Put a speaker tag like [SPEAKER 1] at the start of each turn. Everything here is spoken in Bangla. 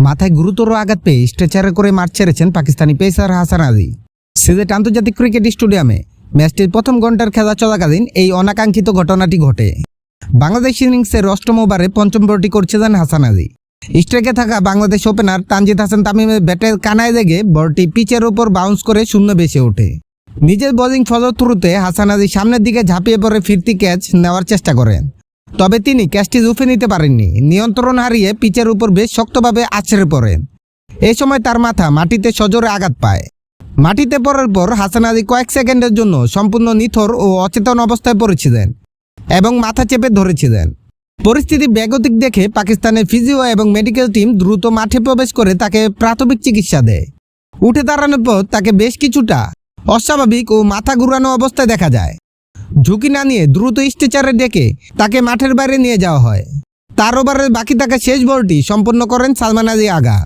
[SPEAKER 1] মাথায় গুরুতর আঘাত পেয়ে স্ট্রেচারে করে মাঠ ছেড়েছেন পাকিস্তানি পেসার হাসান আলী। সিলেট আন্তর্জাতিক ক্রিকেট স্টেডিয়ামে ম্যাচটির প্রথম ঘন্টার খেলা চলাকালীন এই অনাকাঙ্ক্ষিত ঘটনাটি ঘটে। বাংলাদেশ ইনিংসের অষ্টম ওভারে পঞ্চম বলটি করছিলেন হাসান আলী। স্ট্রাইকে থাকা বাংলাদেশ ওপেনার তানজিদ হাসান তামিমের ব্যাটের কানায় লেগে বলটি পিচের ওপর বাউন্স করে শূন্য ভেসে ওঠে। নিজের বোলিং ফলশ্রুতিতে হাসান আলী সামনের দিকে ঝাঁপিয়ে পড়ে ফিরতি ক্যাচ নেওয়ার চেষ্টা করেন, তবে তিনি ক্যাচটি রুফে নিতে পারেননি। নিয়ন্ত্রণ হারিয়ে পিচের উপর বেশ শক্তভাবে আছড়ে পড়েন। এই সময় তার মাথা মাটিতে সজোরে আঘাত পায়। মাটিতে পড়ার পর হাসান আলী কয়েক সেকেন্ডের জন্য সম্পূর্ণ নিথর ও অচেতন অবস্থায় পড়েছিলেন এবং মাথা চেপে ধরেছিলেন। পরিস্থিতি বেগতিক দেখে পাকিস্তানের ফিজিও এবং মেডিকেল টিম দ্রুত মাঠে প্রবেশ করে তাকে প্রাথমিক চিকিৎসা দেয়। উঠে দাঁড়ানোর পর তাকে বেশ কিছুটা অস্বাভাবিক ও মাথা ঘুরানো অবস্থায় দেখা যায়। ঝুঁকি না নিয়ে দ্রুত স্ট্রেচারে ডেকে তাকে মাঠের বাইরে নিয়ে যাওয়া হয়। তার ওভারের বাকি থাকা শেষ বলটি সম্পন্ন করেন সালমান আলী আগা।